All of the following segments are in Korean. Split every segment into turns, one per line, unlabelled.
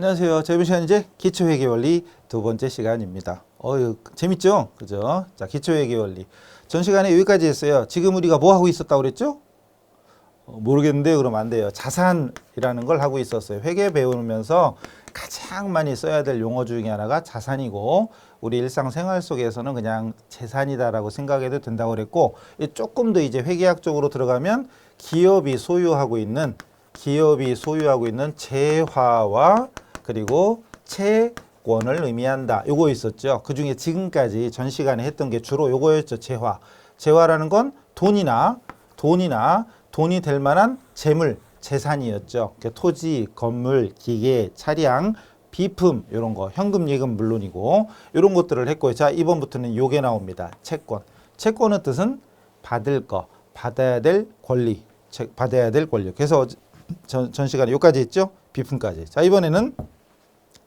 안녕하세요. 자, 이번 시간 이제 기초회계 원리 두 번째 시간입니다. 재밌죠? 그죠? 자, 기초회계 원리. 전 시간에 여기까지 했어요. 지금 우리가 뭐 하고 있었다고 그랬죠? 모르겠는데 그러면 안 돼요. 자산이라는 걸 하고 있었어요. 회계 배우면서 가장 많이 써야 될 용어 중에 하나가 자산이고, 우리 일상생활 속에서는 그냥 재산이다라고 생각해도 된다고 그랬고, 조금 더 이제 회계학적으로 들어가면 기업이 소유하고 있는 재화와 그리고 채권을 의미한다. 요거 있었죠. 그 중에 지금까지 전 시간에 했던 게 주로 요거였죠. 재화라는 건 돈이 될 만한 재물, 재산이었죠. 토지, 건물, 기계, 차량, 비품 이런 거, 현금, 예금 물론이고 이런 것들을 했고요. 자, 이번부터는 요게 나옵니다. 채권. 채권의 뜻은 받을 거, 받아야 될 권리. 그래서 전 시간에 여기까지 했죠. 비품까지. 자, 이번에는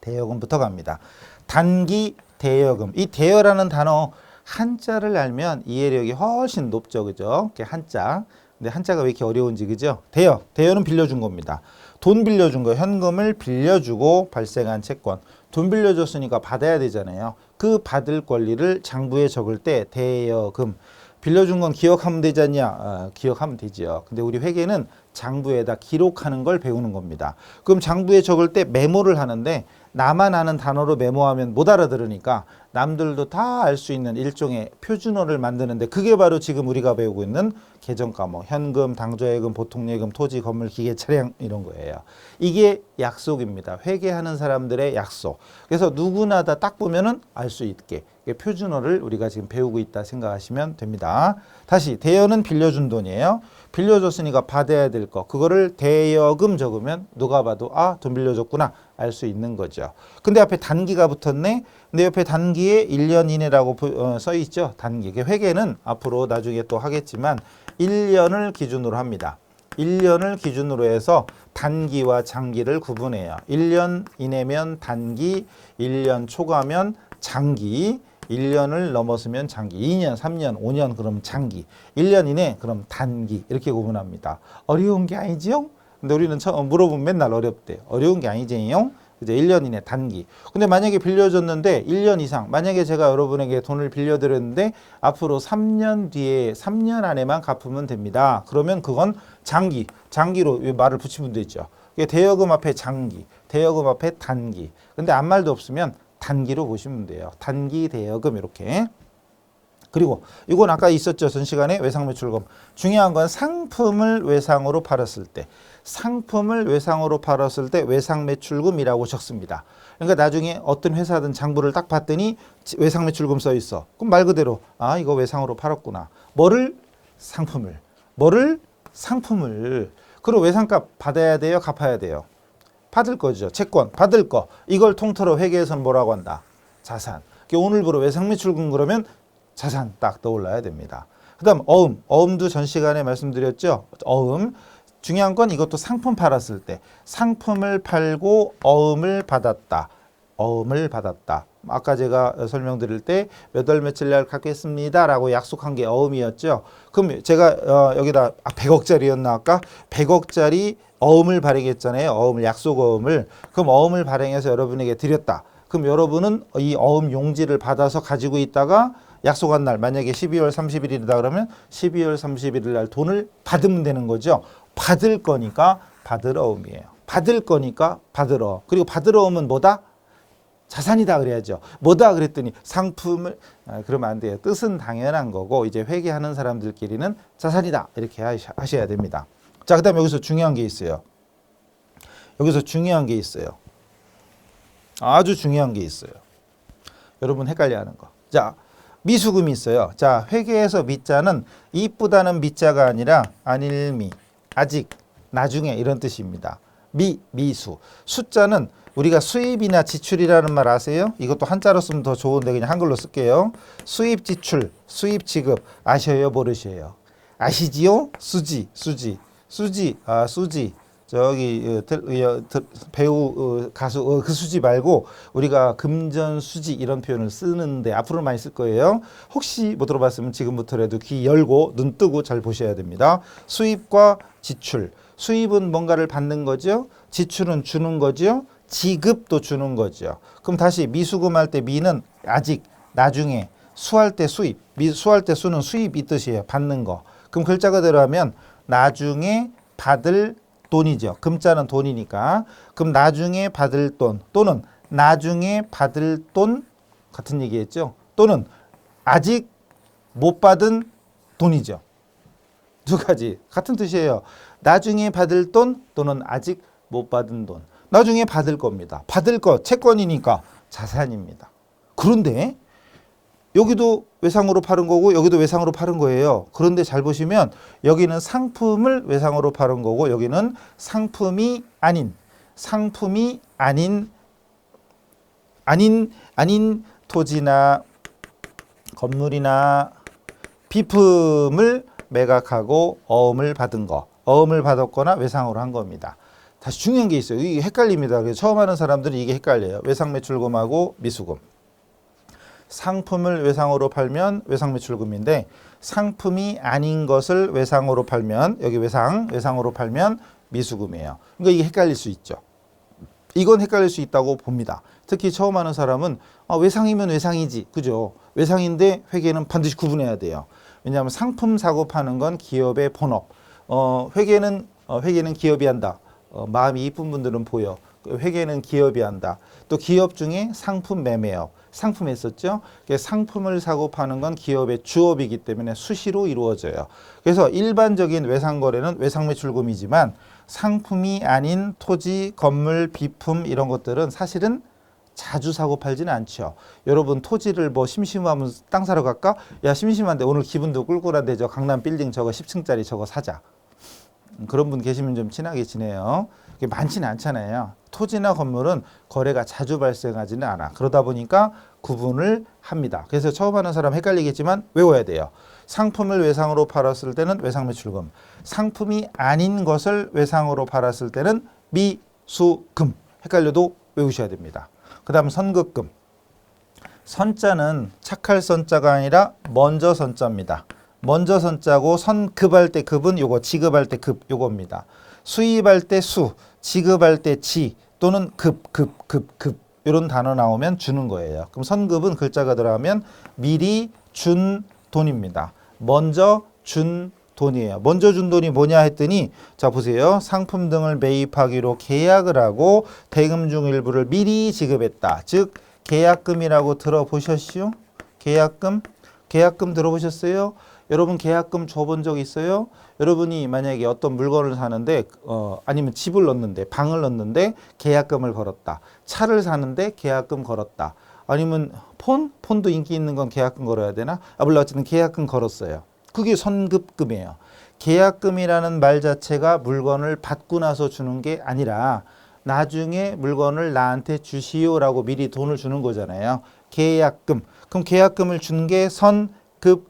대여금부터 갑니다. 단기 대여금. 이 대여라는 단어 한자를 알면 이해력이 훨씬 높죠. 그죠? 한자. 근데 한자가 왜 이렇게 어려운지, 그죠? 대여는 빌려준 겁니다. 돈 빌려준 거, 현금을 빌려주고 발생한 채권. 돈 빌려줬으니까 받아야 되잖아요. 그 받을 권리를 장부에 적을 때 대여금. 빌려준 건 기억하면 되지 않냐? 기억하면 되죠. 근데 우리 회계는 장부에다 기록하는 걸 배우는 겁니다. 그럼 장부에 적을 때 메모를 하는데, 나만 아는 단어로 메모하면 못 알아들으니까 남들도 다 알 수 있는 일종의 표준어를 만드는데, 그게 바로 지금 우리가 배우고 있는 계정 과목, 현금, 당좌예금, 보통예금, 토지, 건물, 기계, 차량 이런 거예요. 이게 약속입니다. 회계하는 사람들의 약속. 그래서 누구나 다 딱 보면은 알 수 있게 표준어를 우리가 지금 배우고 있다 생각하시면 됩니다. 다시, 대여는 빌려준 돈이에요. 빌려줬으니까 받아야 될 거, 그거를 대여금 적으면 누가 봐도 돈 빌려줬구나 알 수 있는 거죠. 근데 앞에 단기가 붙었네. 근데 옆에 단기에 1년 이내라고 써 있죠. 단기. 회계는 앞으로 나중에 또 하겠지만 1년을 기준으로 합니다. 1년을 기준으로 해서 단기와 장기를 구분해요. 1년 이내면 단기, 1년 초과면 장기, 1년을 넘었으면 장기, 2년, 3년, 5년 그럼 장기, 1년 이내 그럼 단기, 이렇게 구분합니다. 어려운 게 아니지요? 근데 우리는 물어보면 맨날 어렵대. 어려운 게 아니지요? 이제 1년 이내 단기. 근데 만약에 빌려줬는데 1년 이상, 만약에 제가 여러분에게 돈을 빌려드렸는데 앞으로 3년 뒤에 3년 안에만 갚으면 됩니다. 그러면 그건 장기, 장기로 말을 붙이면 되죠. 대여금 앞에 장기, 대여금 앞에 단기. 근데 아무 말도 없으면 단기로 보시면 돼요. 단기 대여금 이렇게. 그리고 이건 아까 있었죠. 전 시간에 외상매출금. 중요한 건 상품을 외상으로 팔았을 때. 상품을 외상으로 팔았을 때 외상매출금이라고 적습니다. 그러니까 나중에 어떤 회사든 장부를 딱 봤더니 외상매출금 써 있어. 그럼 말 그대로 이거 외상으로 팔았구나. 뭐를? 상품을. 뭐를? 상품을. 그리고 외상값 받아야 돼요? 갚아야 돼요? 받을 거죠. 채권, 받을 거. 이걸 통틀어 회계에서는 뭐라고 한다? 자산. 오늘부로 외상매출금 그러면 자산 딱 떠올라야 됩니다. 그 다음 어음도 전 시간에 말씀드렸죠. 어음. 중요한 건 이것도 상품 팔았을 때. 상품을 팔고 어음을 받았다. 어음을 받았다. 아까 제가 설명드릴 때 몇 월 며칠 날 갚겠습니다 라고 약속한 게 어음이었죠. 그럼 제가 여기다 100억짜리였나 아까? 100억짜리 어음을 발행했잖아요. 어음을, 약속 어음을. 그럼 어음을 발행해서 여러분에게 드렸다. 그럼 여러분은 이 어음 용지를 받아서 가지고 있다가 약속한 날, 만약에 12월 30일이다 그러면 12월 31일 날 돈을 받으면 되는 거죠. 받을 거니까 받을 어음이에요. 받을 거니까 받을 어. 그리고 받을 어음은 뭐다? 자산이다 그래야죠. 뭐다 그랬더니 상품을, 그러면 안 돼요. 뜻은 당연한 거고, 이제 회계하는 사람들끼리는 자산이다 이렇게 하셔야 됩니다. 자, 그 다음에 여기서 중요한 게 있어요. 아주 중요한 게 있어요. 여러분 헷갈려하는 거. 자, 미수금이 있어요. 자, 회계에서 미자는 이쁘다는 미자가 아니라 안일미, 아직, 나중에 이런 뜻입니다. 미수. 숫자는 우리가 수입이나 지출이라는 말 아세요? 이것도 한자로 쓰면 더 좋은데 그냥 한글로 쓸게요. 수입, 지출, 수입, 지급. 아셔요? 모르셔요? 아시지요? 수지. 저기 배우 가수 그 수지 말고 우리가 금전수지 이런 표현을 쓰는데 앞으로 많이 쓸 거예요. 혹시 못 들어봤으면 지금부터라도 귀 열고 눈 뜨고 잘 보셔야 됩니다. 수입과 지출. 수입은 뭔가를 받는 거죠. 지출은 주는 거죠. 지급도 주는 거죠. 그럼 다시 미수금 할 때 미는 아직, 나중에, 수할 때 수입, 수할 때 수는 수입 이 뜻이에요. 받는 거. 그럼 글자 그대로 하면 나중에 받을 돈이죠. 금자는 돈이니까. 그럼 나중에 받을 돈 또는 나중에 받을 돈 같은 얘기했죠. 또는 아직 못 받은 돈이죠. 두 가지 같은 뜻이에요. 나중에 받을 돈 또는 아직 못 받은 돈. 나중에 받을 겁니다. 받을 거 채권이니까 자산입니다. 그런데 여기도 외상으로 파는 거고 여기도 외상으로 파는 거예요. 그런데 잘 보시면 여기는 상품을 외상으로 파는 거고 여기는 상품이 아닌 토지나 건물이나 비품을 매각하고 어음을 받은 거, 어음을 받았거나 외상으로 한 겁니다. 다시 중요한 게 있어요. 이게 헷갈립니다. 그래서 처음 하는 사람들은 이게 헷갈려요. 외상매출금하고 미수금. 상품을 외상으로 팔면 외상매출금인데 상품이 아닌 것을 외상으로 팔면 여기 외상으로 팔면 미수금이에요. 그러니까 이게 헷갈릴 수 있죠. 이건 헷갈릴 수 있다고 봅니다. 특히 처음 하는 사람은 외상이면 외상이지, 그죠? 외상인데 회계는 반드시 구분해야 돼요. 왜냐하면 상품 사고 파는 건 기업의 본업, 회계는 기업이 한다. 마음이 이쁜 분들은 보여. 회계는 기업이 한다. 또 기업 중에 상품 매매업, 상품 했었죠. 상품을 사고 파는 건 기업의 주업이기 때문에 수시로 이루어져요. 그래서 일반적인 외상거래는 외상매출금이지만 상품이 아닌 토지, 건물, 비품 이런 것들은 사실은 자주 사고 팔지는 않죠. 여러분 토지를 뭐 심심하면 땅 사러 갈까? 야 심심한데 오늘 기분도 꿀꿀한데 저 강남 빌딩 저거 10층짜리 저거 사자. 그런 분 계시면 좀 친하게 지내요. 많지는 않잖아요. 토지나 건물은 거래가 자주 발생하지는 않아. 그러다 보니까 구분을 합니다. 그래서 처음 하는 사람 헷갈리겠지만 외워야 돼요. 상품을 외상으로 팔았을 때는 외상매출금, 상품이 아닌 것을 외상으로 팔았을 때는 미수금. 헷갈려도 외우셔야 됩니다. 그 다음 선급금. 선자는 착할 선자가 아니라 먼저 선자입니다. 먼저 선자고 선급할 때 급은 요거, 지급할 때 급 요겁니다. 수입할 때 수, 지급할 때 지 또는 급 이런 단어 나오면 주는 거예요. 그럼 선급은 글자가 들어가면 미리 준 돈입니다. 먼저 준 돈이에요. 먼저 준 돈이 뭐냐 했더니 자 보세요. 상품 등을 매입하기로 계약을 하고 대금 중 일부를 미리 지급했다. 즉 계약금이라고 들어보셨시오? 계약금 들어보셨어요? 여러분 계약금 줘본 적 있어요? 여러분이 만약에 어떤 물건을 사는데 아니면 집을 넣는데 방을 넣는데 계약금을 걸었다. 차를 사는데 계약금 걸었다. 아니면 폰도 인기 있는 건 계약금 걸어야 되나? 몰라 어쨌든 계약금 걸었어요. 그게 선급금이에요. 계약금이라는 말 자체가 물건을 받고 나서 주는 게 아니라 나중에 물건을 나한테 주시오라고 미리 돈을 주는 거잖아요. 계약금. 그럼 계약금을 준 게 선급금.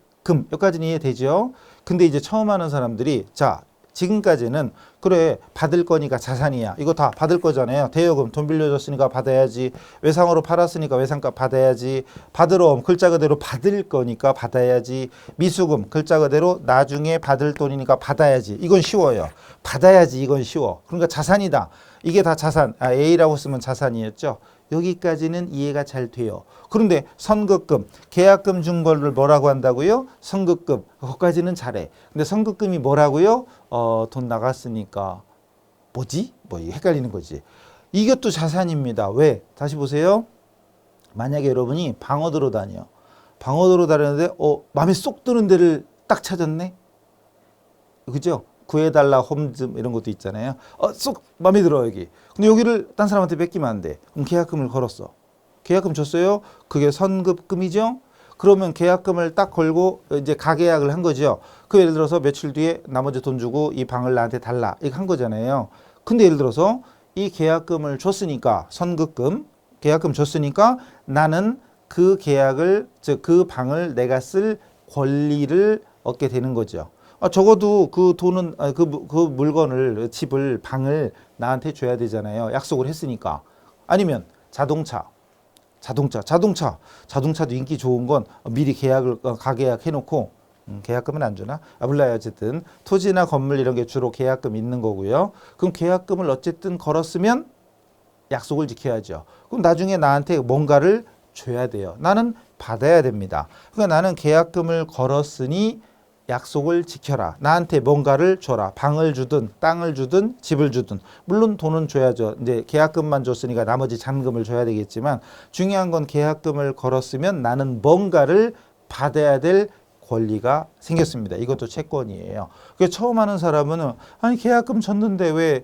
여기까지는 이해되죠? 근데 이제 처음 하는 사람들이 자 지금까지는 그래 받을 거니까 자산이야. 이거 다 받을 거잖아요. 대여금 돈 빌려줬으니까 받아야지. 외상으로 팔았으니까 외상값 받아야지. 받으러 옴 글자 그대로 받을 거니까 받아야지. 미수금 글자 그대로 나중에 받을 돈이니까 받아야지. 이건 쉬워요. 받아야지 이건 쉬워. 그러니까 자산이다. 이게 다 자산. A라고 쓰면 자산이었죠. 여기까지는 이해가 잘 돼요. 그런데 선급금, 계약금 준 거를 뭐라고 한다고요? 선급금. 거기까지는 잘해. 근데 선급금이 뭐라고요? 돈 나갔으니까 뭐지? 헷갈리는 거지. 이것도 자산입니다. 왜? 다시 보세요. 만약에 여러분이 방어드로 다녀. 방어드로 다녔는데 마음에 쏙 드는 데를 딱 찾았네. 그죠? 구해달라 홈즈 이런 것도 있잖아요. 쏙 마음에 들어 여기. 근데 여기를 딴 사람한테 뺏기면 안 돼. 그럼 계약금을 걸었어. 계약금 줬어요. 그게 선급금이죠. 그러면 계약금을 딱 걸고 이제 가계약을 한 거죠. 그 예를 들어서 며칠 뒤에 나머지 돈 주고 이 방을 나한테 달라. 이거 한 거잖아요. 근데 예를 들어서 이 계약금을 줬으니까 선급금 계약금 줬으니까 나는 그 계약을 즉 그 방을 내가 쓸 권리를 얻게 되는 거죠. 적어도 그 돈은 그 물건을 집을 방을 나한테 줘야 되잖아요. 약속을 했으니까. 아니면 자동차도 인기 좋은 건 미리 계약을 가계약 해놓고 계약금은 안 주나? 몰라요. 어쨌든 토지나 건물 이런 게 주로 계약금 있는 거고요. 그럼 계약금을 어쨌든 걸었으면 약속을 지켜야죠. 그럼 나중에 나한테 뭔가를 줘야 돼요. 나는 받아야 됩니다. 그러니까 나는 계약금을 걸었으니 약속을 지켜라. 나한테 뭔가를 줘라. 방을 주든 땅을 주든 집을 주든. 물론 돈은 줘야죠. 이제 계약금만 줬으니까 나머지 잔금을 줘야 되겠지만 중요한 건 계약금을 걸었으면 나는 뭔가를 받아야 될 권리가 생겼습니다. 이것도 채권이에요. 그래서 처음 하는 사람은 아니 계약금 줬는데 왜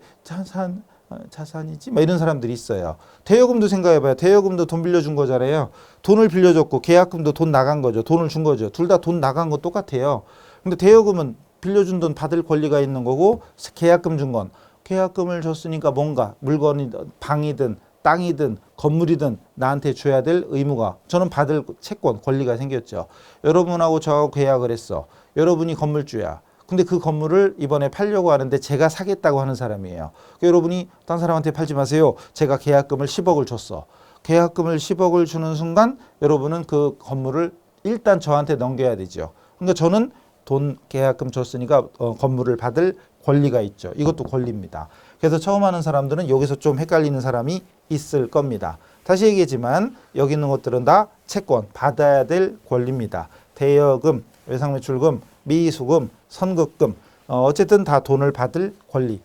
자산이지? 막 이런 사람들이 있어요. 대여금도 생각해봐요. 대여금도 돈 빌려준 거잖아요. 돈을 빌려줬고 계약금도 돈 나간 거죠. 돈을 준 거죠. 둘 다 돈 나간 거 똑같아요. 근데 대여금은 빌려준 돈 받을 권리가 있는 거고 계약금 준 건 계약금을 줬으니까 뭔가 물건이든 방이든 땅이든 건물이든 나한테 줘야 될 의무가 저는 받을 채권 권리가 생겼죠. 여러분하고 저하고 계약을 했어. 여러분이 건물주야. 근데 그 건물을 이번에 팔려고 하는데 제가 사겠다고 하는 사람이에요. 여러분이 딴 사람한테 팔지 마세요. 제가 계약금을 10억을 줬어. 계약금을 10억을 주는 순간 여러분은 그 건물을 일단 저한테 넘겨야 되죠. 그러니까 저는 돈 계약금 줬으니까 건물을 받을 권리가 있죠. 이것도 권리입니다. 그래서 처음 하는 사람들은 여기서 좀 헷갈리는 사람이 있을 겁니다. 다시 얘기하지만 여기 있는 것들은 다 채권, 받아야 될 권리입니다. 대여금, 외상매출금, 미수금, 선급금, 어쨌든 다 돈을 받을 권리,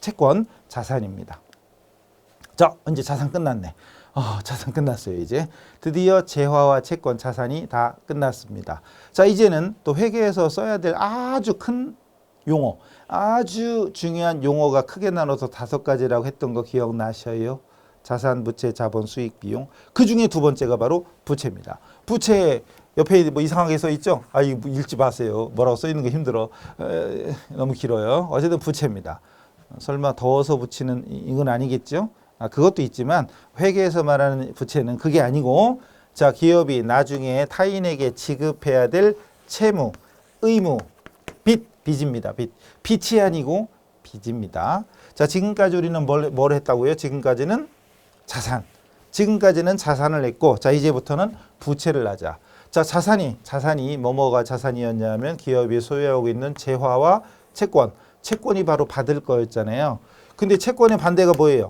채권, 자산입니다. 자, 이제 자산 끝났네. 자산 끝났어요. 이제 드디어 재화와 채권, 자산이 다 끝났습니다. 자, 이제는 또 회계에서 써야 될 아주 큰 용어, 아주 중요한 용어가 크게 나눠서 5가지라고 했던 거 기억나셔요? 자산, 부채, 자본, 수익, 비용. 그 중에 두 번째가 바로 부채입니다. 부채 옆에 뭐 이상하게 써 있죠? 이거 읽지 마세요. 뭐라고 써 있는 거 힘들어. 너무 길어요. 어쨌든 부채입니다. 설마 더워서 붙이는 이건 아니겠죠? 그것도 있지만 회계에서 말하는 부채는 그게 아니고, 자, 기업이 나중에 타인에게 지급해야 될 채무, 의무, 빚입니다. 빚이 아니고 빚입니다. 자, 지금까지 우리는 뭘 했다고요? 지금까지는 자산. 지금까지는 자산을 했고, 자, 이제부터는 부채를 하자. 자, 자산이 뭐뭐가 자산이었냐면 기업이 소유하고 있는 재화와 채권. 채권이 바로 받을 거였잖아요. 근데 채권의 반대가 뭐예요?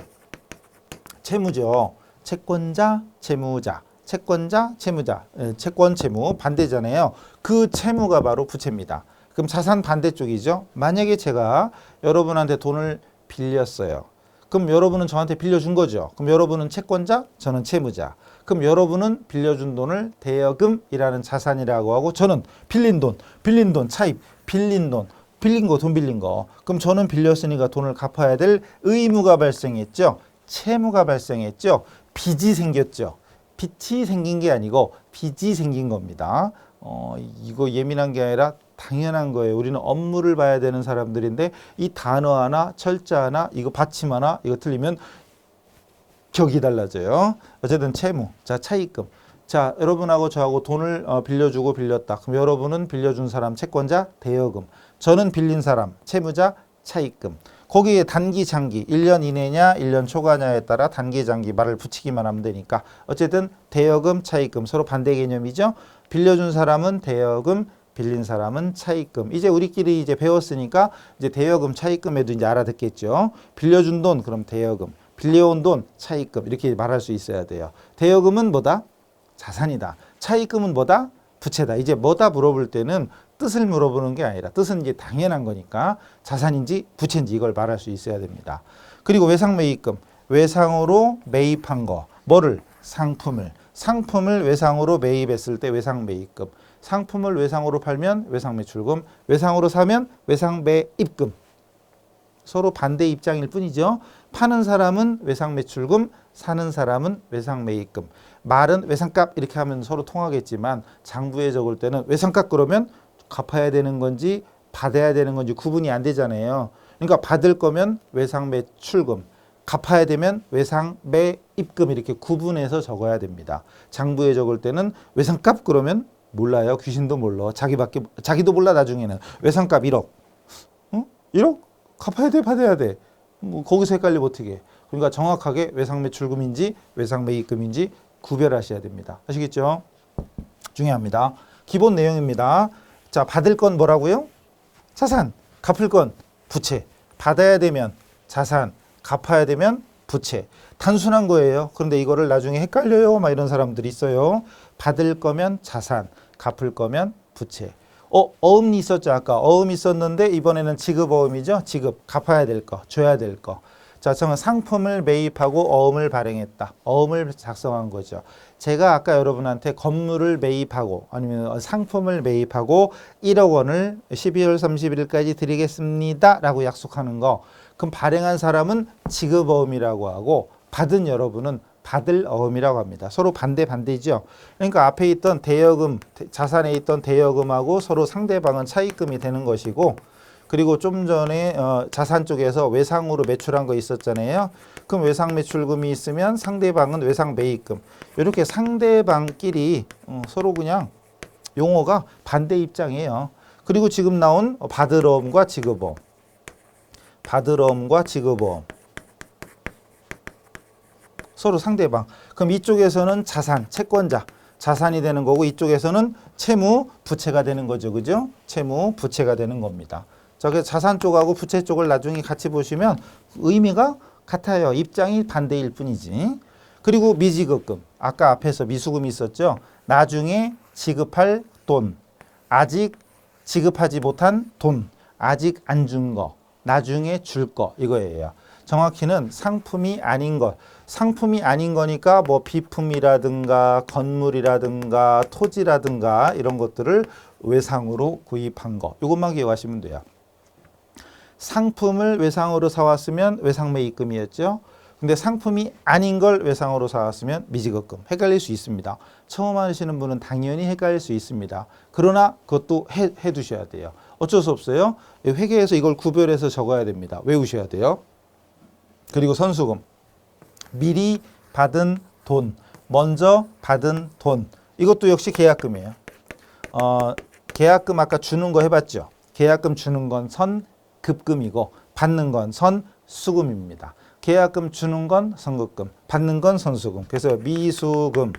채무죠. 채권자, 채무자. 채권자, 채무자. 채권, 채무 반대잖아요. 그 채무가 바로 부채입니다. 그럼 자산 반대쪽이죠. 만약에 제가 여러분한테 돈을 빌렸어요. 그럼 여러분은 저한테 빌려준 거죠. 그럼 여러분은 채권자, 저는 채무자. 그럼 여러분은 빌려준 돈을 대여금이라는 자산이라고 하고, 저는 빌린 돈 차입, 빌린 돈 빌린 거. 그럼 저는 빌렸으니까 돈을 갚아야 될 의무가 발생했죠. 채무가 발생했죠. 빚이 생겼죠. 빚이 생긴 게 아니고 빚이 생긴 겁니다. 이거 예민한 게 아니라 당연한 거예요. 우리는 업무를 봐야 되는 사람들인데 이 단어 하나, 철자 하나, 이거 받침 하나, 이거 틀리면 격이 달라져요. 어쨌든 채무, 자, 차입금. 자, 여러분하고 저하고 돈을 빌려주고 빌렸다. 그럼 여러분은 빌려준 사람 채권자, 대여금. 저는 빌린 사람 채무자, 차입금. 거기에 단기, 장기, 1년 이내냐, 1년 초과냐에 따라 단기, 장기 말을 붙이기만 하면 되니까 어쨌든 대여금, 차입금 서로 반대 개념이죠. 빌려준 사람은 대여금, 빌린 사람은 차입금. 이제 우리끼리 이제 배웠으니까 이제 대여금, 차입금에도 이제 알아듣겠죠. 빌려준 돈 그럼 대여금, 빌려온 돈 차입금 이렇게 말할 수 있어야 돼요. 대여금은 뭐다? 자산이다. 차입금은 뭐다? 부채다. 이제 뭐다 물어볼 때는 뜻을 물어보는 게 아니라 뜻은 이제 당연한 거니까 자산인지 부채인지 이걸 말할 수 있어야 됩니다. 그리고 외상매입금, 외상으로 매입한 거, 뭐를? 상품을 외상으로 매입했을 때 외상매입금, 상품을 외상으로 팔면 외상매출금, 외상으로 사면 외상매입금. 서로 반대 입장일 뿐이죠. 파는 사람은 외상매출금, 사는 사람은 외상매입금. 말은 외상값 이렇게 하면 서로 통하겠지만 장부에 적을 때는 외상값 그러면 갚아야 되는 건지 받아야 되는 건지 구분이 안 되잖아요. 그러니까 받을 거면 외상매출금, 갚아야 되면 외상매입금 이렇게 구분해서 적어야 됩니다. 장부에 적을 때는 외상값 그러면 몰라요. 귀신도 몰라. 자기도 몰라. 나중에는 외상값 1억. 1억? 갚아야 돼, 받아야 돼. 뭐 거기서 헷갈리면 어떻게? 그러니까 정확하게 외상매출금인지 외상매입금인지 구별하셔야 됩니다. 아시겠죠? 중요합니다. 기본 내용입니다. 자, 받을 건 뭐라고요? 자산. 갚을 건 부채. 받아야 되면 자산, 갚아야 되면 부채. 단순한 거예요. 그런데 이거를 나중에 헷갈려요. 막 이런 사람들이 있어요. 받을 거면 자산, 갚을 거면 부채. 어음이 있었죠. 아까 어음이 있었는데 이번에는 지급어음이죠. 지급, 갚아야 될 거, 줘야 될 거. 자, 저는 상품을 매입하고 어음을 발행했다. 어음을 작성한 거죠. 제가 아까 여러분한테 건물을 매입하고 아니면 상품을 매입하고 1억 원을 12월 31일까지 드리겠습니다. 라고 약속하는 거. 그럼 발행한 사람은 지급어음이라고 하고 받은 여러분은 받을 어음이라고 합니다. 서로 반대죠. 그러니까 앞에 있던 대여금, 자산에 있던 대여금하고 서로 상대방은 차입금이 되는 것이고, 그리고 좀 전에 자산 쪽에서 외상으로 매출한 거 있었잖아요. 그럼 외상 매출금이 있으면 상대방은 외상 매입금. 이렇게 상대방끼리 서로 그냥 용어가 반대 입장이에요. 그리고 지금 나온 받을 어음과 지급어음. 받을 어음과 지급어음. 서로 상대방. 그럼 이쪽에서는 자산, 채권자, 자산이 되는 거고 이쪽에서는 채무, 부채가 되는 거죠. 그죠? 채무, 부채가 되는 겁니다. 자, 그래서 자산 쪽하고 부채 쪽을 나중에 같이 보시면 의미가 같아요. 입장이 반대일 뿐이지. 그리고 미지급금. 아까 앞에서 미수금이 있었죠. 나중에 지급할 돈. 아직 지급하지 못한 돈. 아직 안 준 거. 나중에 줄 거. 이거예요. 정확히는 상품이 아닌 것. 상품이 아닌 거니까 뭐 비품이라든가 건물이라든가 토지라든가 이런 것들을 외상으로 구입한 거. 이것만 기억하시면 돼요. 상품을 외상으로 사왔으면 외상매입금이었죠. 근데 상품이 아닌 걸 외상으로 사왔으면 미지급금. 헷갈릴 수 있습니다. 처음 하시는 분은 당연히 헷갈릴 수 있습니다. 그러나 그것도 해 두셔야 돼요. 어쩔 수 없어요. 회계에서 이걸 구별해서 적어야 됩니다. 외우셔야 돼요. 그리고 선수금. 미리 받은 돈. 먼저 받은 돈. 이것도 역시 계약금이에요. 계약금 아까 주는 거 해봤죠. 계약금 주는 건 선급금이고 받는 건 선수금입니다. 계약금 주는 건 선급금, 받는 건 선수금. 그래서 미수금,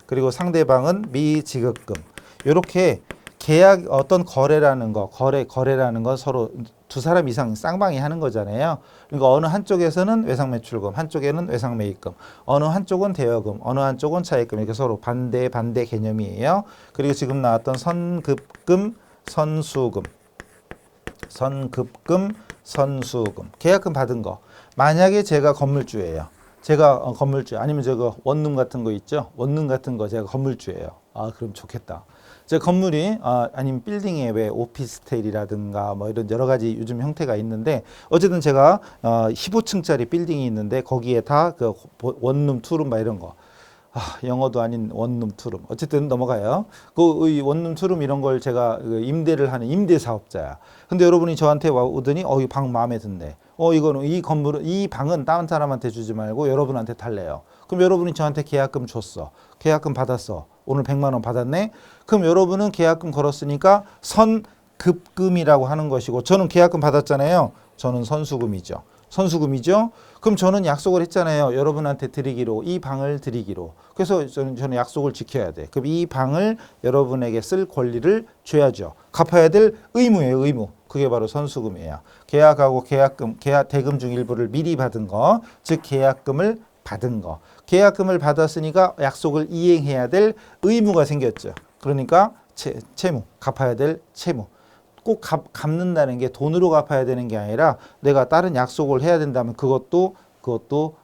그리고 상대방은 미지급금. 이렇게 계약 어떤 거래라는 거, 거래라는 건 서로 두 사람 이상 쌍방이 하는 거잖아요. 그러니까 어느 한쪽에서는 외상매출금, 한쪽에는 외상매입금, 어느 한쪽은 대여금, 어느 한쪽은 차입금. 이렇게 서로 반대 개념이에요. 그리고 지금 나왔던 선급금, 선수금, 선수금. 계약금 받은 거. 만약에 제가 건물주예요. 제가 건물주 아니면 제가 원룸 같은 거 있죠. 원룸 같은 거 제가 건물주예요. 아, 그럼 좋겠다. 제 건물이 아니면 빌딩에 왜 오피스텔이라든가 뭐 이런 여러 가지 요즘 형태가 있는데 어쨌든 제가 15층짜리 빌딩이 있는데 거기에 다 그 원룸, 투룸 막 이런 거. 영어도 아닌 원룸, 투룸. 어쨌든 넘어가요. 그 원룸, 투룸 이런 걸 제가 임대를 하는 임대 사업자야. 근데 여러분이 저한테 오더니 이 방 마음에 든대. 이거는 이 건물은 이 방은 다른 사람한테 주지 말고 여러분한테 달래요. 그럼 여러분이 저한테 계약금 줬어. 계약금 받았어. 오늘 100만 원 받았네. 그럼 여러분은 계약금 걸었으니까 선급금이라고 하는 것이고 저는 계약금 받았잖아요. 저는 선수금이죠. 그럼 저는 약속을 했잖아요. 여러분한테 드리기로, 이 방을 드리기로. 그래서 저는 약속을 지켜야 돼. 그럼 이 방을 여러분에게 쓸 권리를 줘야죠. 갚아야 될 의무예요, 의무. 그게 바로 선수금이에요. 계약하고 계약금, 대금 중 일부를 미리 받은 거, 즉 계약금을 받은 거. 계약금을 받았으니까 약속을 이행해야 될 의무가 생겼죠. 그러니까 채무, 갚아야 될 채무. 꼭 갚는다는 게 돈으로 갚아야 되는 게 아니라 내가 다른 약속을 해야 된다면 그것도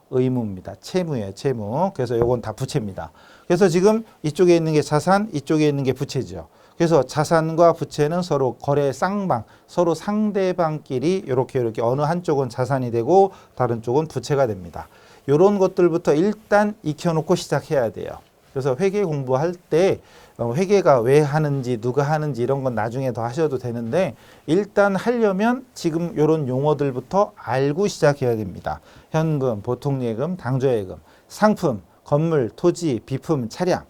의무입니다. 채무예요, 채무. 그래서 요건 다 부채입니다. 그래서 지금 이쪽에 있는 게 자산, 이쪽에 있는 게 부채죠. 그래서 자산과 부채는 서로 거래 쌍방, 서로 상대방끼리 이렇게 어느 한쪽은 자산이 되고 다른 쪽은 부채가 됩니다. 이런 것들부터 일단 익혀놓고 시작해야 돼요. 그래서 회계 공부할 때 회계가 왜 하는지 누가 하는지 이런 건 나중에 더 하셔도 되는데 일단 하려면 지금 이런 용어들부터 알고 시작해야 됩니다. 현금, 보통예금, 당좌예금, 상품, 건물, 토지, 비품, 차량,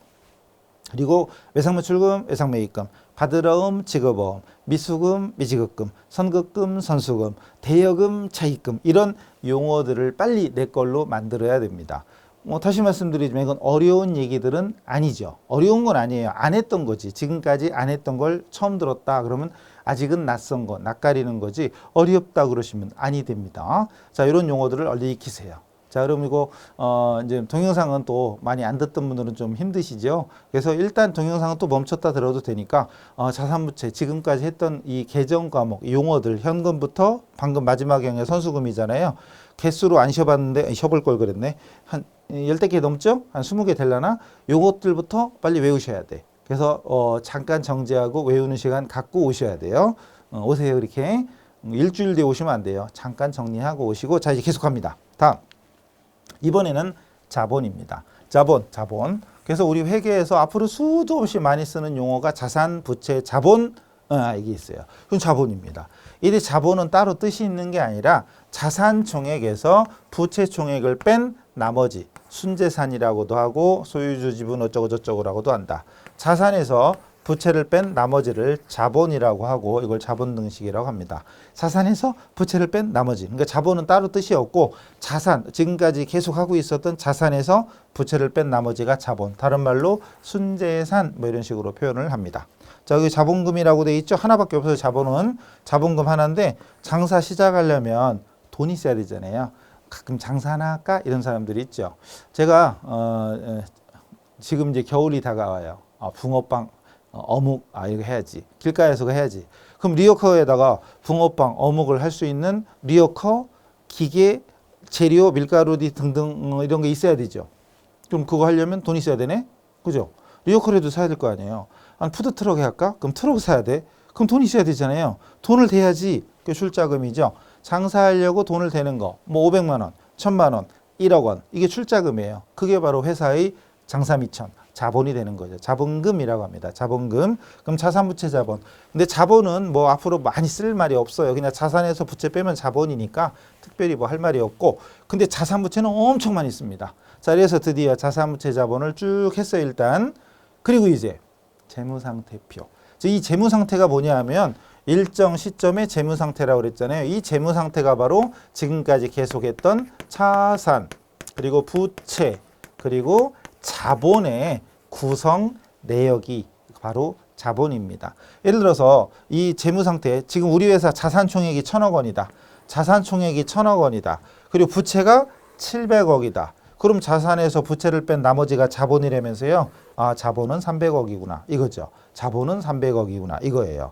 그리고 외상매출금, 외상매입금, 받으러움, 지급어음, 미수금, 미지급금, 선급금, 선수금, 대여금, 차입금 이런 용어들을 빨리 내 걸로 만들어야 됩니다. 다시 말씀드리지만 이건 어려운 얘기들은 아니죠. 어려운 건 아니에요. 안 했던 거지. 지금까지 안 했던 걸 처음 들었다 그러면 아직은 낯선 거, 낯가리는 거지 어렵다 그러시면 아니 됩니다. 자, 이런 용어들을 얼른 익히세요. 자, 그럼 이거 이제 동영상은 또 많이 안 듣던 분들은 좀 힘드시죠? 그래서 일단 동영상은 또 멈췄다 들어도 되니까 자산부채 지금까지 했던 이 계정 과목 용어들 현금부터 방금 마지막 형의 선수금이잖아요. 개수로 안 쉬어봤는데 쉬어볼 걸 그랬네. 한 10개 넘죠? 한 20개 되려나? 요것들부터 빨리 외우셔야 돼. 그래서 잠깐 정지하고 외우는 시간 갖고 오셔야 돼요. 오세요 이렇게. 일주일 뒤에 오시면 안 돼요. 잠깐 정리하고 오시고 자 이제 계속합니다. 다음 이번에는 자본입니다. 자본. 그래서 우리 회계에서 앞으로 수도 없이 많이 쓰는 용어가 자산, 부채, 자본 이게 있어요. 그건 자본입니다. 이 자본은 따로 뜻이 있는 게 아니라 자산 총액에서 부채 총액을 뺀 나머지 순재산이라고도 하고 소유주 지분 어쩌고 저쩌고라고도 한다. 자산에서 부채를 뺀 나머지를 자본이라고 하고 이걸 자본 등식이라고 합니다. 자산에서 부채를 뺀 나머지. 그러니까 자본은 따로 뜻이 없고 자산, 지금까지 계속 하고 있었던 자산에서 부채를 뺀 나머지가 자본. 다른 말로 순재산 뭐 이런 식으로 표현을 합니다. 자, 여기 자본금이라고 돼 있죠. 하나밖에 없어요. 자본은. 자본금 하나인데 장사 시작하려면 돈이 있어야 되잖아요. 가끔 장사 하나 할까? 이런 사람들이 있죠. 제가 지금 이제 겨울이 다가와요. 붕어빵 어묵 이거 해야지. 길가에서 해야지. 그럼 리어커에다가 붕어빵 어묵을 할 수 있는 리어커 기계 재료 밀가루 등등 이런 게 있어야 되죠. 그럼 그거 하려면 돈 있어야 되네. 그죠? 리어커라도 사야 될 거 아니에요. 푸드트럭에 할까? 그럼 트럭 사야 돼. 그럼 돈 있어야 되잖아요. 돈을 대야지. 그게 출자금이죠. 장사하려고 돈을 대는 거. 뭐 500만 원, 1000만 원, 1억 원. 이게 출자금이에요. 그게 바로 회사의 장사미천. 자본이 되는 거죠. 자본금이라고 합니다. 자본금. 그럼 자산부채 자본. 근데 자본은 뭐 앞으로 많이 쓸 말이 없어요. 그냥 자산에서 부채 빼면 자본이니까 특별히 뭐 할 말이 없고. 근데 자산부채는 엄청 많이 씁니다. 자, 그래서 드디어 자산부채 자본을 쭉 했어요, 일단. 그리고 이제 재무상태표. 이 재무상태가 뭐냐 하면 일정 시점의 재무상태라고 그랬잖아요. 이 재무상태가 바로 지금까지 계속했던 자산, 그리고 부채, 그리고 자본의 구성 내역이 바로 자본입니다. 예를 들어서 이 재무상태, 지금 우리 회사 자산 총액이 1000억 원이다. 자산 총액이 1000억 원이다. 그리고 부채가 700억이다. 그럼 자산에서 부채를 뺀 나머지가 자본이라면서요. 자본은 300억이구나. 이거죠. 자본은 300억이구나. 이거예요.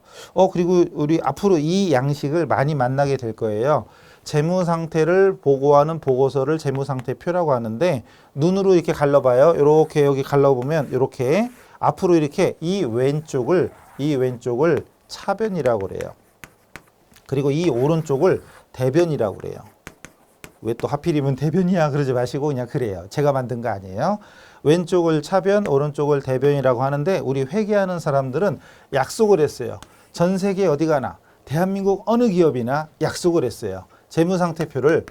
그리고 우리 앞으로 이 양식을 많이 만나게 될 거예요. 재무 상태를 보고하는 보고서를 재무상태표라고 하는데 눈으로 이렇게 갈라봐요. 이렇게 여기 갈라보면 이렇게 앞으로 이렇게 이 왼쪽을 차변이라고 그래요. 그리고 이 오른쪽을 대변이라고 그래요. 왜 또 하필이면 대변이야 그러지 마시고 그냥 그래요. 제가 만든 거 아니에요. 왼쪽을 차변, 오른쪽을 대변이라고 하는데 우리 회계하는 사람들은 약속을 했어요. 전 세계 어디 가나 대한민국 어느 기업이나 약속을 했어요. 재무상태표를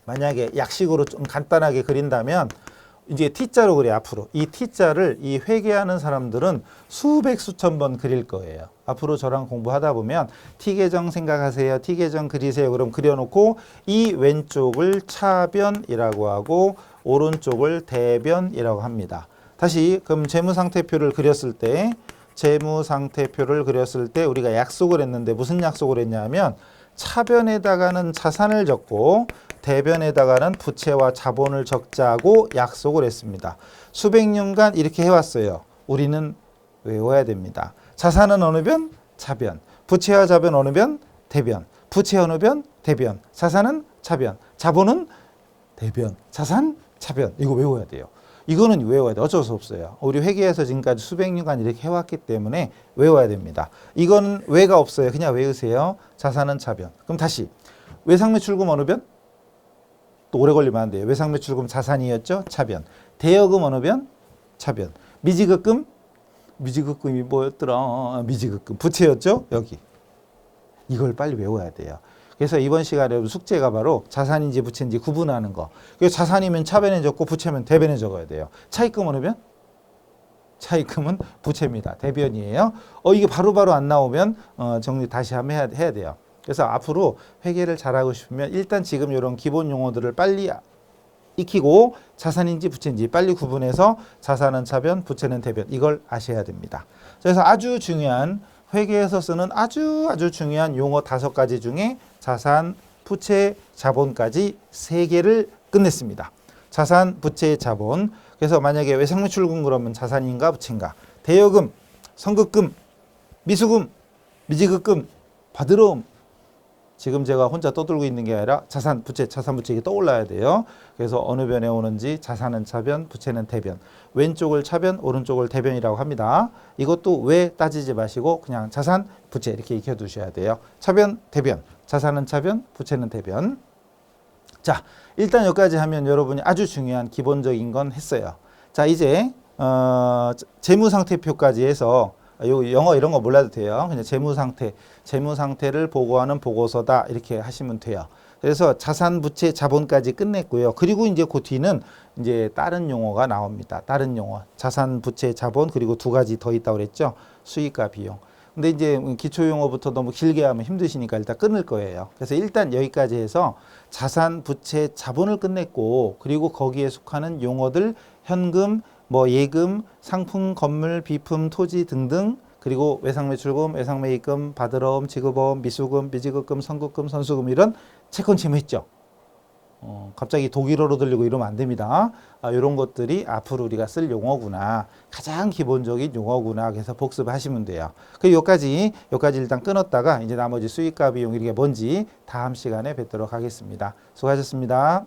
만약에 약식으로 좀 간단하게 그린다면 이제 T자로 그래 앞으로. 이 T자를 이 회계하는 사람들은 수백 수천 번 그릴 거예요. 앞으로 저랑 공부하다 보면 T계정 생각하세요. T계정 그리세요. 그럼 그려놓고 이 왼쪽을 차변이라고 하고 오른쪽을 대변이라고 합니다. 다시 그럼 재무상태표를 그렸을 때 우리가 약속을 했는데 무슨 약속을 했냐면 차변에다가는 자산을 적고 대변에다가는 부채와 자본을 적자고 약속을 했습니다. 수백 년간 이렇게 해왔어요. 우리는 외워야 됩니다. 자산은 어느 변? 차변. 부채와 자변 어느 변? 대변. 부채 어느 변? 대변. 자산은 차변. 자본은 대변. 자산, 차변. 이거 외워야 돼요. 이거는 외워야 돼. 어쩔 수 없어요. 우리 회계에서 지금까지 수백 년간 이렇게 해왔기 때문에 외워야 됩니다. 이건 외가 없어요. 그냥 외우세요. 자산은 차변. 그럼 다시 외상매출금 어느 변? 또 오래 걸리면 안 돼요. 외상매출금 자산이었죠? 차변. 대여금 어느 변? 차변. 미지급금? 미지급금이 뭐였더라? 미지급금. 부채였죠? 여기. 이걸 빨리 외워야 돼요. 그래서 이번 시간에 숙제가 바로 자산인지 부채인지 구분하는 거. 그래서 자산이면 차변에 적고 부채면 대변에 적어야 돼요. 차입금 어느 변? 차입금은 부채입니다. 대변이에요. 이게 바로바로 안 나오면 정리 다시 한번 해야 돼요. 그래서 앞으로 회계를 잘하고 싶으면 일단 지금 이런 기본 용어들을 빨리 익히고 자산인지 부채인지 빨리 구분해서 자산은 차변, 부채는 대변 이걸 아셔야 됩니다. 그래서 아주 중요한 회계에서 쓰는 아주 중요한 용어 5가지 중에 자산, 부채, 자본까지 3개를 끝냈습니다. 자산, 부채, 자본. 그래서 만약에 외상매출금 그러면 자산인가 부채인가? 대여금, 선급금, 미수금, 미지급금, 받으러옴. 지금 제가 혼자 떠들고 있는 게 아니라 자산, 부채 이게 떠올라야 돼요. 그래서 어느 변에 오는지 자산은 차변, 부채는 대변. 왼쪽을 차변, 오른쪽을 대변이라고 합니다. 이것도 왜 따지지 마시고 그냥 자산, 부채 이렇게 익혀두셔야 돼요. 차변, 대변. 자산은 차변, 부채는 대변. 자, 일단 여기까지 하면 여러분이 아주 중요한 기본적인 건 했어요. 자, 이제 재무상태표까지 해서 요 영어 이런 거 몰라도 돼요. 그냥 재무상태를 보고하는 보고서다 이렇게 하시면 돼요. 그래서 자산, 부채, 자본까지 끝냈고요. 그리고 이제 그 뒤는 이제 다른 용어가 나옵니다. 다른 용어. 자산, 부채, 자본 그리고 두 가지 더 있다고 그랬죠. 수익과 비용. 근데 이제 기초 용어부터 너무 길게 하면 힘드시니까 일단 끊을 거예요. 그래서 일단 여기까지 해서 자산, 부채, 자본을 끝냈고 그리고 거기에 속하는 용어들 현금, 뭐 예금, 상품, 건물, 비품, 토지 등등 그리고 외상매출금, 외상매입금, 받으러옴, 지급어음, 미수금, 미지급금, 선급금, 선수금 이런 채권 채무 있죠. 갑자기 독일어로 들리고 이러면 안 됩니다. 이런 것들이 앞으로 우리가 쓸 용어구나. 가장 기본적인 용어구나. 그래서 복습하시면 돼요. 그리고 여기까지 일단 끊었다가 이제 나머지 수익과 비용 이게 뭔지 다음 시간에 뵙도록 하겠습니다. 수고하셨습니다.